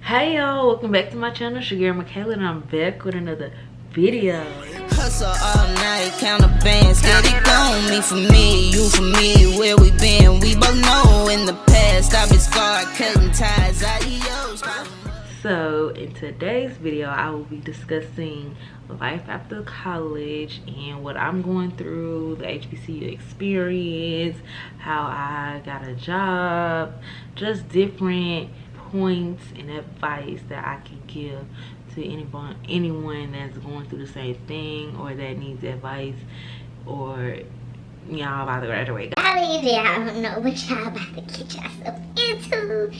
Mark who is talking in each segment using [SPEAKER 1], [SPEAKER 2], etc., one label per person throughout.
[SPEAKER 1] Hey y'all, welcome back to my channel. It's your girl MKay, and I'm back with another video.
[SPEAKER 2] Hustle all night, count the bands, get it gone. Me for me, you for me, where we been, we both know. In the past, I've been scarred, cutting ties, adios.
[SPEAKER 1] So in today's video, I will be discussing life after college and what I'm going through, the HBCU experience, how I got a job, just different points and advice that I can give to anyone that's going through the same thing or that needs advice, or y'all about to graduate.
[SPEAKER 3] I don't know what y'all about to get yourself into.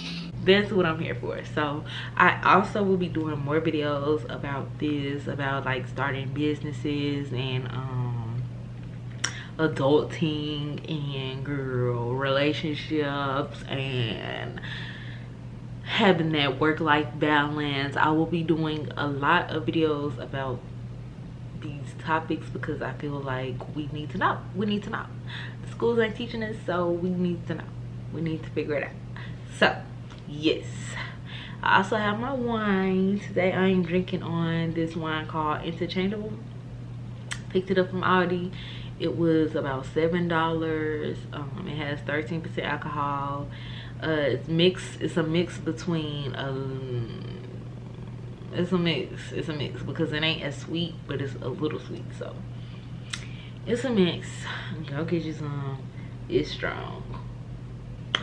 [SPEAKER 1] That's what I'm here for. So I also will be doing more videos about this, about like starting businesses and adulting and girl relationships and having that work-life balance. I will be doing a lot of videos about these topics because I feel like we need to know. The schools ain't teaching us, so we need to know. We need to figure it out. So yes, I also have my wine today. I am drinking on this wine called Interchangeable. Picked it up from Aldi. It was about $7. It has 13% alcohol. It's a mix between it's a mix because it ain't as sweet, but it's a little sweet, so it's a mix. Go get you some. It's strong.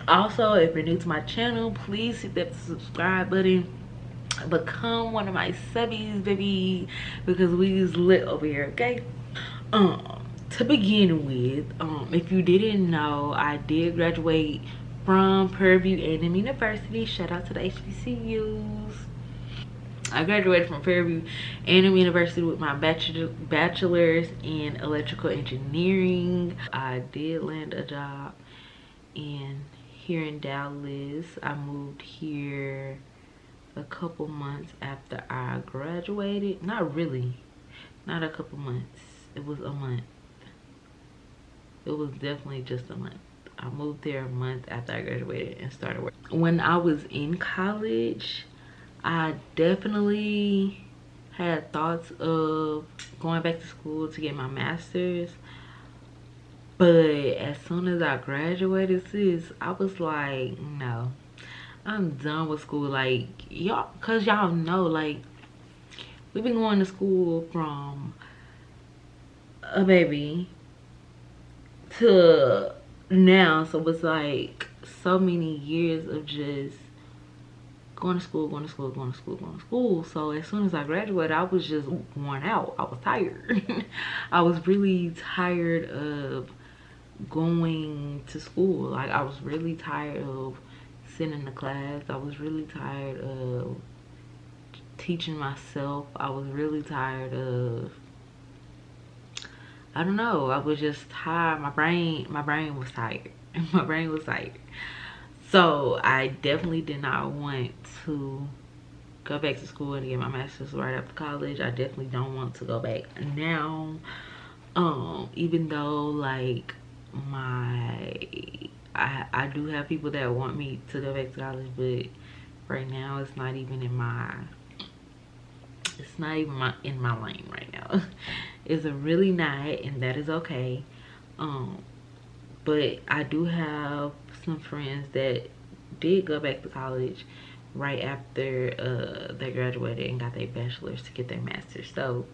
[SPEAKER 1] Also, if you're new to my channel, please hit that subscribe button. Become one of my subbies, baby, because we is lit over here. Okay, to begin with, if you didn't know, I did graduate from Purdue A&M University. Shout out to the HBCUs. I graduated from Fairview A&M University with my bachelor's in electrical engineering. I did land a job here in Dallas. I moved here a couple months after I graduated. Not really, not a couple months. It was a month. It was definitely just a month. I moved there a month after I graduated and started work. When I was in college, I definitely had thoughts of going back to school to get my master's. But as soon as I graduated, sis, I was like, no, I'm done with school. Like, y'all, cause y'all know, like, we've been going to school from a baby to now. So it's like so many years of just going to school. So as soon as I graduated, I was just worn out. I was tired. I was really tired of going to school. Like, I was really tired of sitting in the class. I was really tired of teaching myself. I was really tired of, I don't know, I was just tired. My brain was tired. My brain was tired. So I definitely did not want to go back to school and get my master's right after college. I definitely don't want to go back now. Even though, like, I do have people that want me to go back to college, but right now it's not even in my lane right now. It's really not, and that is okay. But I do have some friends that did go back to college right after they graduated and got their bachelor's to get their master's. So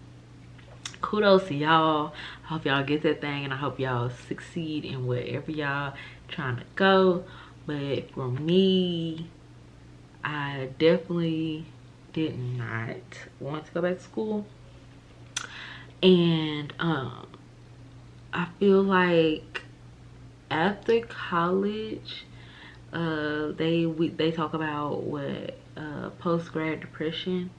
[SPEAKER 1] kudos to y'all. I hope y'all get that thing, and I hope y'all succeed in wherever y'all trying to go. But for me, I definitely did not want to go back to school. And I feel like after college, they talk about what post-grad depression.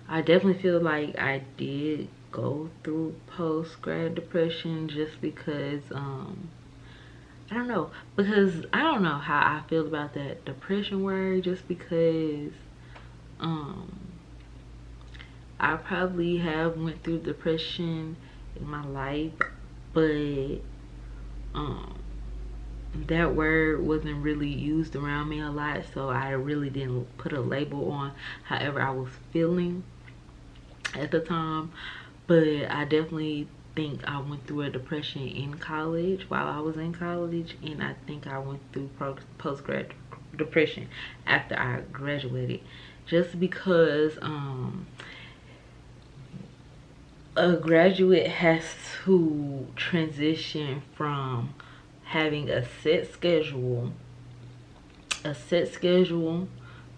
[SPEAKER 1] I definitely feel like I did go through post-grad depression just because I don't know, because I don't know how I feel about that depression word, just because I probably have went through depression in my life, but that word wasn't really used around me a lot, so I really didn't put a label on however I was feeling at the time. But I definitely think I went through a depression in college while I was in college, and I think I went through post-grad depression after I graduated, just because a graduate has to transition from having a set schedule.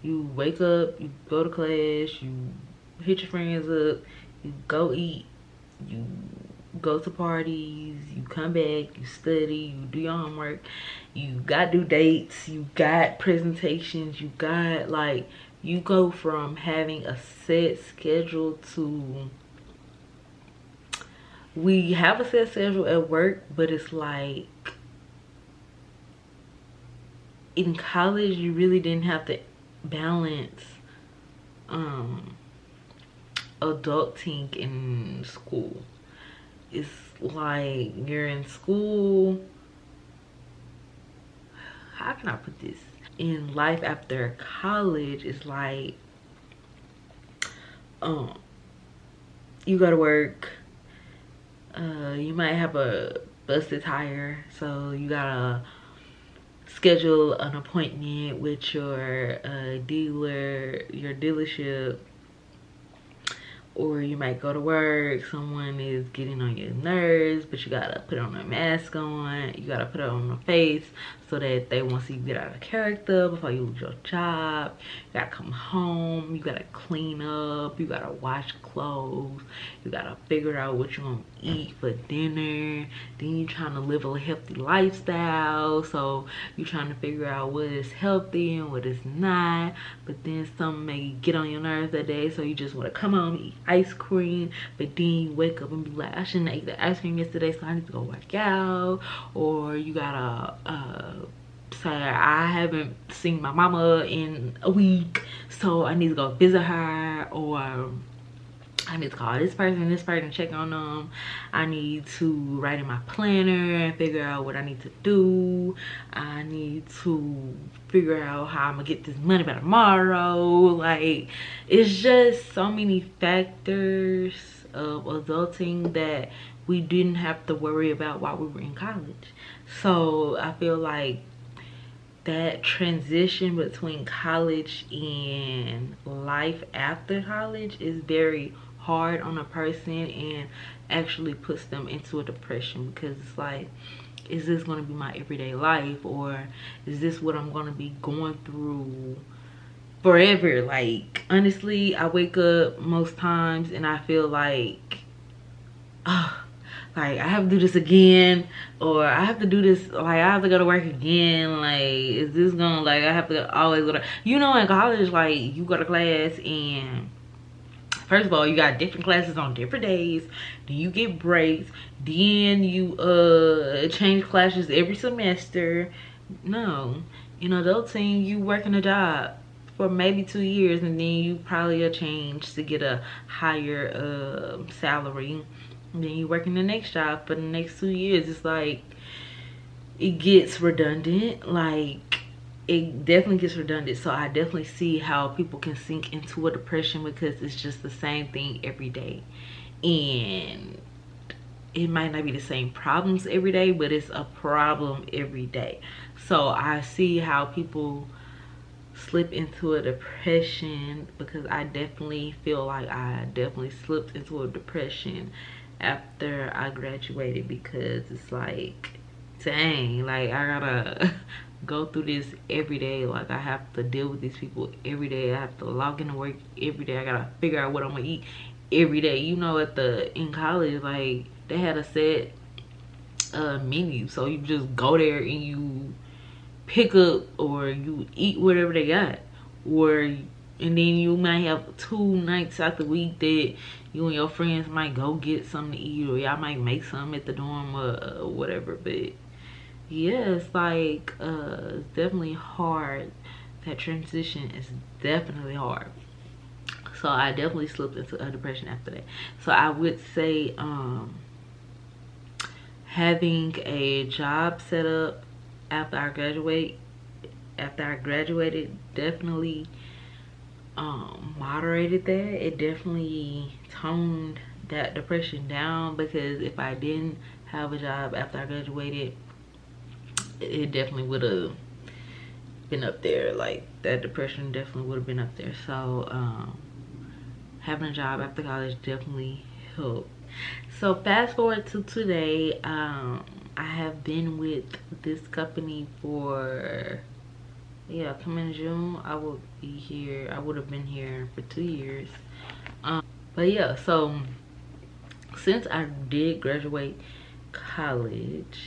[SPEAKER 1] You wake up, you go to class, you hit your friends up, you go eat, you go to parties, you come back, you study, you do your homework, you got due dates, you got presentations, you got, like, you go from having a set schedule to, we have a set schedule at work, but it's like, in college you really didn't have to balance adulting in school. It's like you're in school, how can I put this, in life after college, it's like you go to work, you might have a busted tire, so you gotta schedule an appointment with your dealership, or you might go to work, someone is getting on your nerves, but you gotta put on a mask on, you gotta put it on your face so that they won't see you get out of character before you lose your job. You gotta come home, you gotta clean up, you gotta wash clothes, you gotta figure out what you're gonna eat for dinner. Then you're trying to live a healthy lifestyle, so you're trying to figure out what is healthy and what is not. But then something may get on your nerves that day, so you just want to come home and eat ice cream, but then you wake up and be like, I shouldn't have ate the ice cream yesterday, so I need to go work out. Or you gotta say, I haven't seen my mama in a week, so I need to go visit her. Or I need to call this person, check on them. I need to write in my planner and figure out what I need to do. I need to figure out how I'm gonna get this money by tomorrow. Like, it's just so many factors of adulting that we didn't have to worry about while we were in college. So I feel like that transition between college and life after college is very hard on a person and actually puts them into a depression, because it's like, is this going to be my everyday life, or is this what I'm going to be going through forever? Like, honestly, I wake up most times and I feel like, like, I have to do this again, or I have to do this, like, I have to go to work again. Like, is this gonna, like, I have to always go to, you know, in college, like, you go to class and first of all, you got different classes on different days. Then you get breaks. Then you change classes every semester. No, you know, adulting, you working a job for maybe 2 years, and then you probably will change to get a higher salary. And then you work in the next job for the next 2 years. It's like, it gets redundant. Like, it definitely gets redundant. So I definitely see how people can sink into a depression, because it's just the same thing every day, and it might not be the same problems every day, but it's a problem every day. So I see how people slip into a depression, because I definitely feel like I definitely slipped into a depression after I graduated, because it's like, dang, like, I gotta go through this every day. Like, I have to deal with these people every day. I have to log into work every day. I gotta figure out what I'm gonna eat every day. You know, in college, like, they had a set menu, so you just go there and you pick up, or you eat whatever they got. Or, and then you might have 2 nights out the week that you and your friends might go get something to eat, or y'all might make something at the dorm or whatever. But yeah, it's like, it's definitely hard. That transition is definitely hard. So I definitely slipped into a depression after that. So I would say having a job set up after I graduated, definitely moderated that. It definitely toned that depression down, because if I didn't have a job after I graduated, it definitely would have been up there. Like, that depression definitely would have been up there. So having a job after college definitely helped. So fast forward to today. I have been with this company for, yeah, coming June I would have been here for 2 years. But yeah, so since I did graduate college,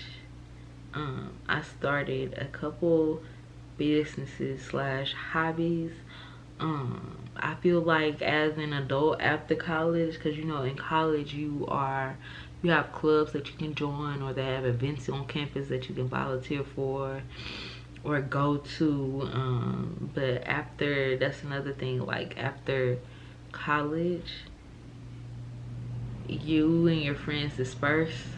[SPEAKER 1] I started a couple businesses slash hobbies. I feel like as an adult after college, because you know in college you have clubs that you can join, or they have events on campus that you can volunteer for or go to, but after, that's another thing, like after college you and your friends disperse.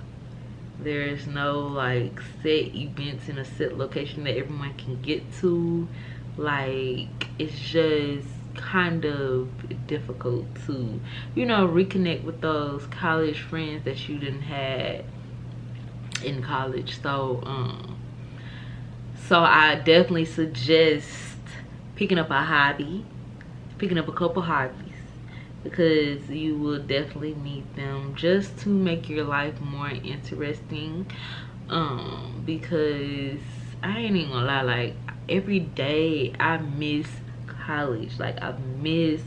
[SPEAKER 1] There's no like set events in a set location that everyone can get to. Like, it's just kind of difficult to, you know, reconnect with those college friends that you didn't have in college. So I definitely suggest picking up a couple hobbies, because you will definitely need them just to make your life more interesting. Because I ain't even gonna lie, like every day I miss college. Like, I miss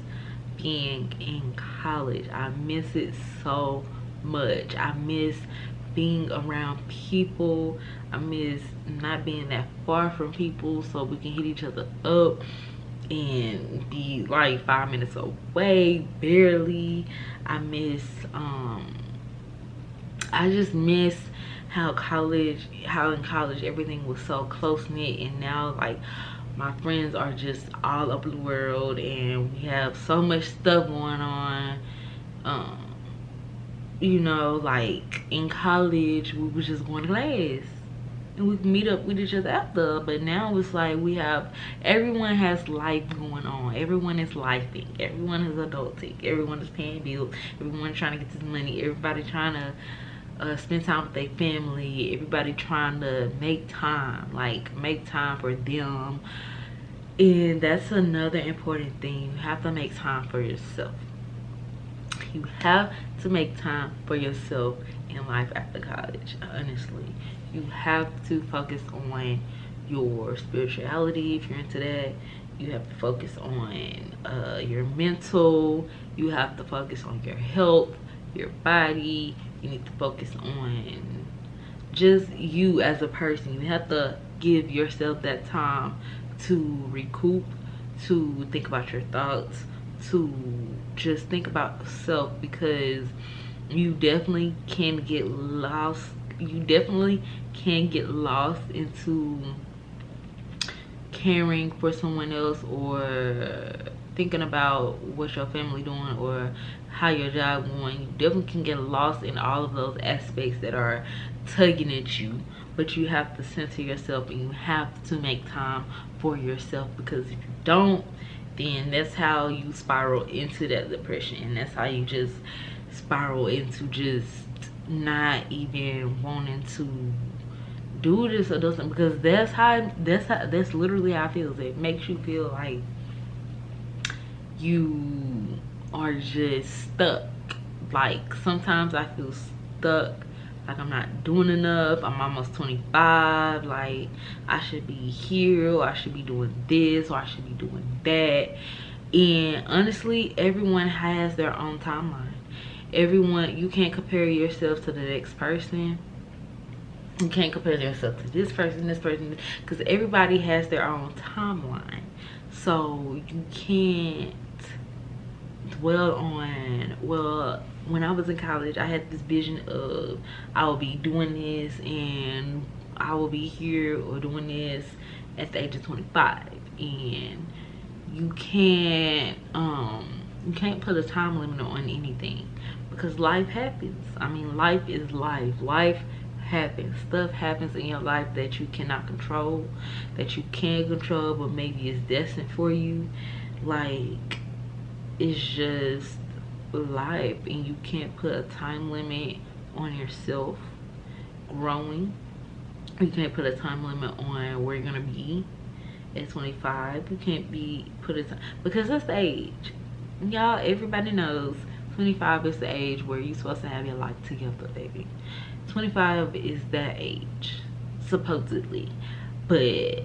[SPEAKER 1] being in college. I miss it so much. I miss being around people. I miss not being that far from people so we can hit each other up and be like 5 minutes away, barely. I just miss how in college everything was so close-knit, and now like my friends are just all over the world and we have so much stuff going on. You know, like in college we was just going to class and we could meet up with each other after, but now it's like everyone has life going on. Everyone is lifing, everyone is adulting, everyone is paying bills, everyone trying to get this money, everybody trying to spend time with their family, everybody trying to make time for them. And that's another important thing. You have to make time for yourself. You have to make time for yourself in life after college. Honestly, you have to focus on your spirituality if you're into that. You have to focus on your mental. You have to focus on your health, your body. You need to focus on just you as a person. You have to give yourself that time to recoup, to think about your thoughts, to just think about yourself, because you definitely can get lost. You definitely can get lost into caring for someone else, or thinking about what your family doing, or how your job going. You definitely can get lost in all of those aspects that are tugging at you, but you have to center yourself and you have to make time for yourself, because if you don't, then that's how you spiral into that depression, and that's how you just spiral into just not even wanting to do this or doesn't, because that's literally how it feels. It makes you feel like you are just stuck. Like, sometimes I feel stuck, like I'm not doing enough. I'm almost 25. Like, I should be here, or I should be doing this, or I should be doing that. And honestly, everyone has their own timeline. You can't compare yourself to the next person. You can't compare yourself to this person, because everybody has their own timeline. So you can't dwell on, well, when I was in college, I had this vision of I will be doing this and I will be here or doing this at the age of 25. And you can't put a time limit on anything, because life happens. I mean, life is life. Life happens. Stuff happens in your life that you cannot control, that you can control, but maybe it's destined for you. Like, it's just life, and you can't put a time limit on yourself growing. You can't put a time limit on where you're gonna be at 25. You can't put a time, because that's the age, y'all. Everybody knows 25 is the age where you're supposed to have your life together, baby. 25 is that age, supposedly. But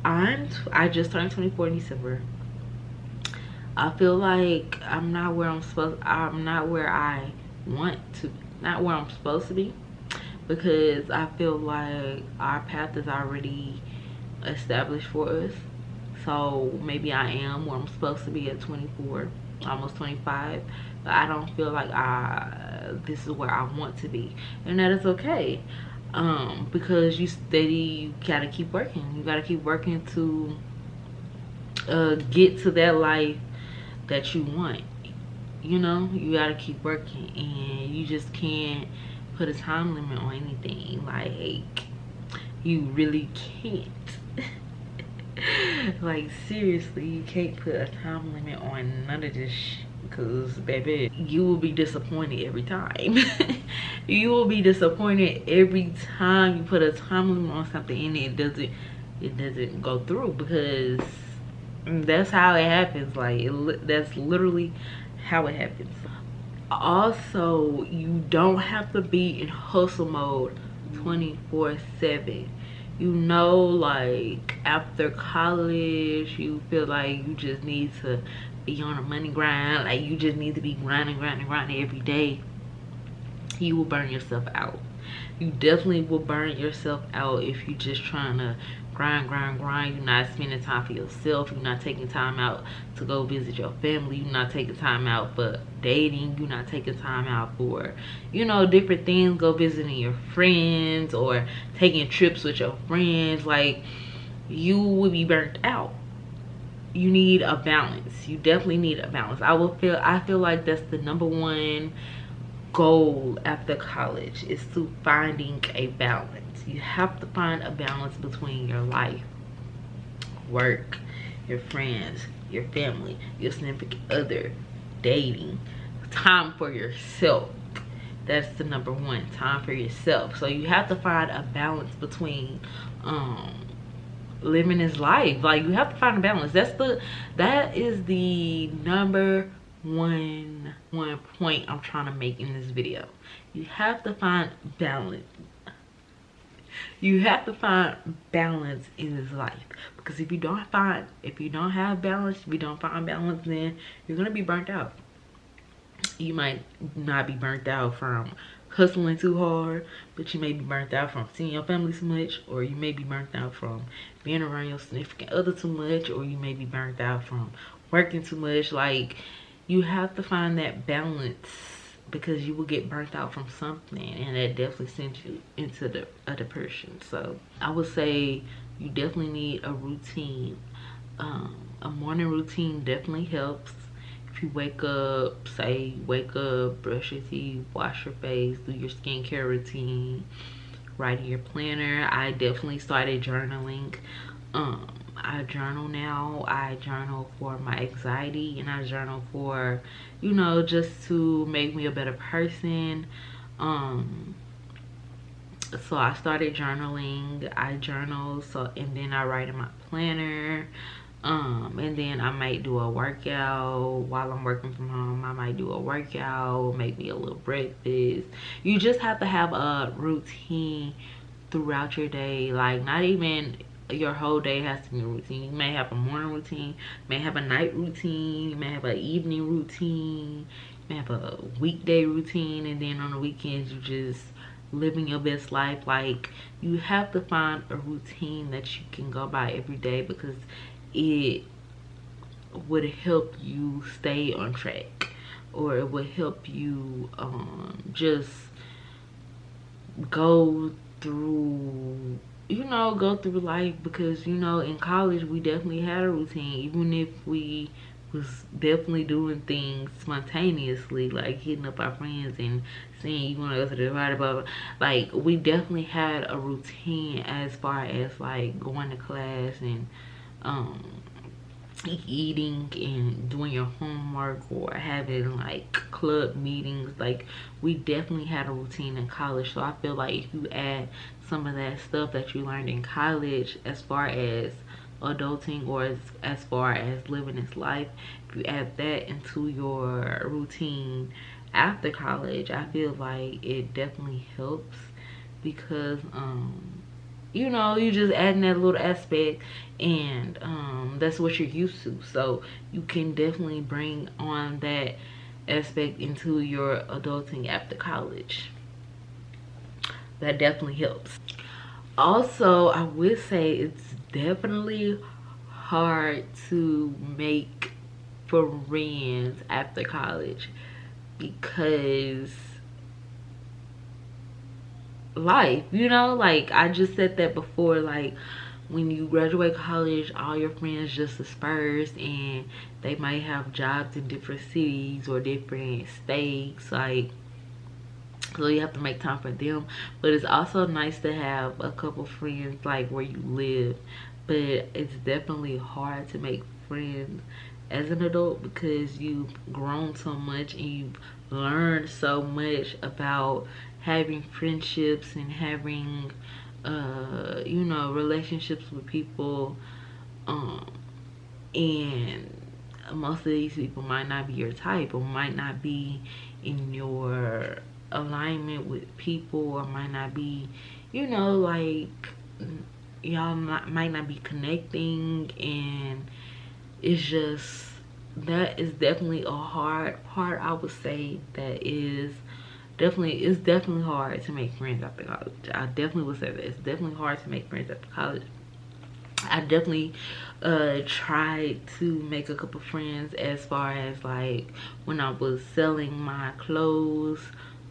[SPEAKER 1] I just turned 24 in December. I feel like I'm not where I'm not where I want to, not where I'm supposed to be, because I feel like our path is already established for us. So maybe I am where I'm supposed to be at 24, almost 25, but I don't feel like this is where I want to be, and that is okay. Because you gotta keep working. You gotta keep working to get to that life that you want. You know, you gotta keep working, and you just can't put a time limit on anything. Like, you really can't. Like, seriously, you can't put a time limit on none of this shit, because baby, you will be disappointed every time. You will be disappointed every time you put a time limit on something and it doesn't go through, because that's how it happens. Like, that's literally how it happens. Also, you don't have to be in hustle mode 24/7. You know, like, after college, you feel like you just need to be on a money grind. Like, you just need to be grinding every day. You will burn yourself out. You definitely will burn yourself out if you're just trying to grind. You're not spending time for yourself. You're not taking time out to go visit your family. You're not taking time out for dating. You're not taking time out for, you know, different things. Go visiting your friends or taking trips with your friends. Like, you will be burnt out. You need a balance. You definitely need a balance. I feel like that's the #1 goal after college, is to finding a balance. You have to find a balance between your life, work, your friends, your family, your significant other, dating, time for yourself. That's the #1, time for yourself. So you have to find a balance between living his life. Like, you have to find a balance. That is the #1 point I'm trying to make in this video. You have to find balance. You have to find balance in this life, because if you don't have balance, if you don't find balance, then you're gonna be burnt out. You might not be burnt out from hustling too hard, but you may be burnt out from seeing your family too much, or you may be burnt out from being around your significant other too much, or you may be burnt out from working too much. Like, you have to find that balance, because you will get burnt out from something, and that definitely sends you into a depression. So I would say you definitely need a routine. A morning routine definitely helps. If you wake up, brush your teeth, wash your face, do your skincare routine, write in your planner. I definitely started journaling. I journal now. I journal for my anxiety, and I journal for, you know, just to make me a better person. So I started journaling. I journal, and then I write in my planner. And then I might do a workout while I'm working from home. I might do a workout, make me a little breakfast. You just have to have a routine throughout your day. Like, not even your whole day has to be a routine. You may have a morning routine, you may have a night routine, you may have an evening routine, you may have a weekday routine, and then on the weekends you just living your best life. Like, you have to find a routine that you can go by every day, because it would help you stay on track, or it would help you just go through life. Because, you know, in college we definitely had a routine. Even if we was definitely doing things spontaneously, like hitting up our friends and saying you want to go to the party, blah, blah. Like, we definitely had a routine as far as like going to class and eating and doing your homework or having like club meetings. Like, we definitely had a routine in college. So I feel like if you add some of that stuff that you learned in college as far as adulting, or as far as living this life, if you add that into your routine after college, I feel like it definitely helps, because you know, you just adding that little aspect, and that's what you're used to, so you can definitely bring on that aspect into your adulting after college. That definitely helps. Also, I would say it's definitely hard to make friends after college, because life, you know, like I just said that before, like when you graduate college, all your friends just disperse and they might have jobs in different cities or different states, like, so you have to make time for them. But it's also nice to have a couple friends like where you live, but it's definitely hard to make friends as an adult, because you've grown so much and you've learned so much about having friendships and having you know, relationships with people, and most of these people might not be your type, or might not be in your alignment with people, or might not be, you know, like y'all might not be connecting, and it's just, that is definitely a hard part. I would say that is definitely, it's definitely hard to make friends after college. I definitely would say that it's definitely hard to make friends after college. I definitely tried to make a couple friends as far as like when I was selling my clothes.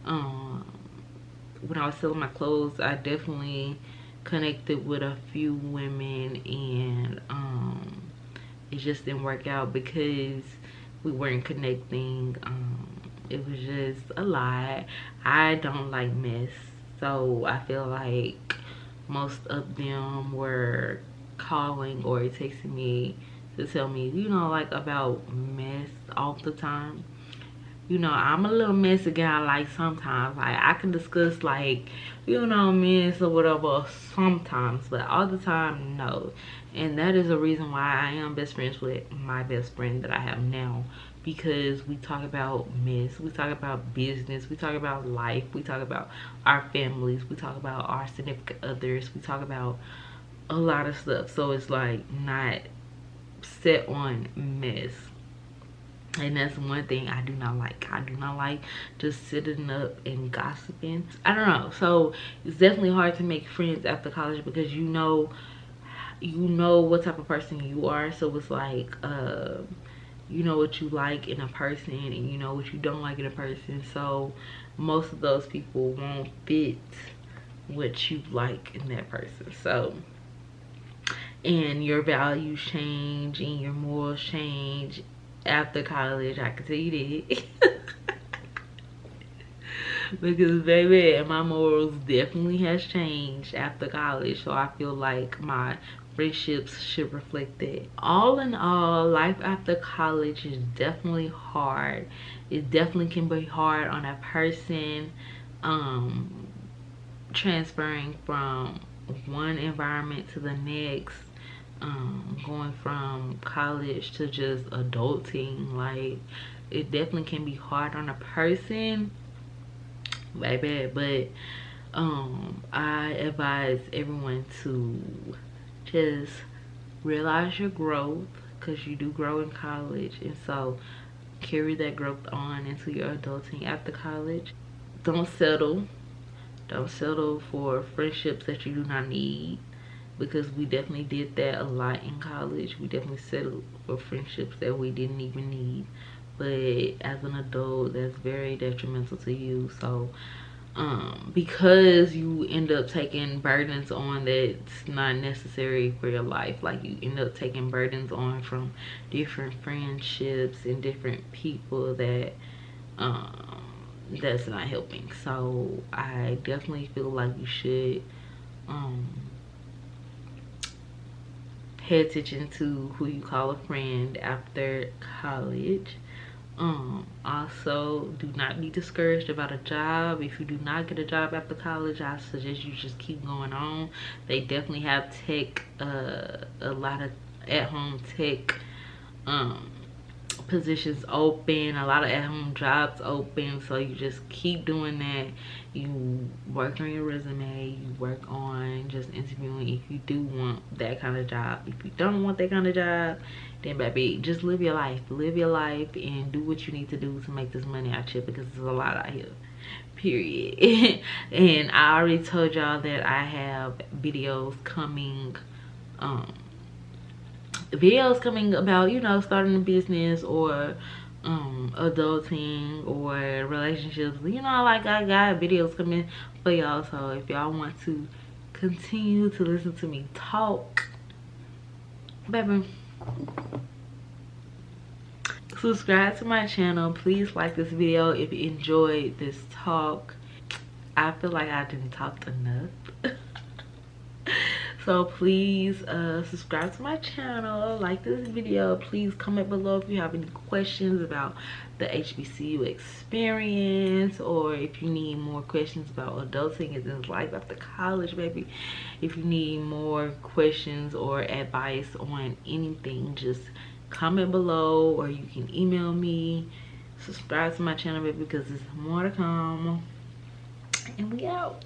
[SPEAKER 1] When I was selling my clothes, I definitely connected with a few women, and it just didn't work out because we weren't connecting. It was just a lot. I don't like mess, so I feel like most of them were calling or texting me to tell me, you know, like about mess all the time. You know, I'm a little messy guy, like sometimes, like I can discuss like, you know, mess or whatever sometimes, but all the time, no. And that is the reason why I am best friends with my best friend that I have now, because we talk about mess, we talk about business, we talk about life, we talk about our families, we talk about our significant others, we talk about a lot of stuff. So it's like not set on mess. And that's one thing I do not like. I do not like just sitting up and gossiping. I don't know. So it's definitely hard to make friends after college, because you know what type of person you are. So it's like you know what you like in a person, and you know what you don't like in a person. So most of those people won't fit what you like in that person. So, and your values change and your morals change after college, I can tell you that. Because baby, my morals definitely has changed after college, so I feel like my friendships should reflect that. All in all, life after college is definitely hard. It definitely can be hard on a person transferring from one environment to the next, going from college to just adulting. Like, it definitely can be hard on a person, baby. But I advise everyone to just realize your growth, because you do grow in college, and so carry that growth on into your adulting after college. Don't settle for friendships that you do not need, because we definitely did that a lot in college. We definitely settled for friendships that we didn't even need, but as an adult, that's very detrimental to you. So because you end up taking burdens on that's not necessary for your life. Like, you end up taking burdens on from different friendships and different people that that's not helping. So I definitely feel like you should pay attention to who you call a friend after college. Also, do not be discouraged about a job. If you do not get a job after college, I suggest you just keep going on. They definitely have tech, a lot of at-home tech positions open, a lot of at-home jobs open. So you just keep doing that. You work on your resume, you work on just interviewing if you do want that kind of job. If you don't want that kind of job, then baby, just live your life and do what you need to do to make this money out here, because there's a lot out here, period. And I already told y'all that I have videos coming about, you know, starting a business or adulting or relationships. You know, like, I got videos coming for y'all. So if y'all want to continue to listen to me talk, baby, subscribe to my channel. Please like this video if you enjoyed this talk. I feel like I didn't talk enough. So please subscribe to my channel, like this video. Please comment below if you have any questions about the HBCU experience, or if you need more questions about adulting and then life after college, baby. If you need more questions or advice on anything, just comment below, or you can email me. Subscribe to my channel, baby, because there's more to come. And we out.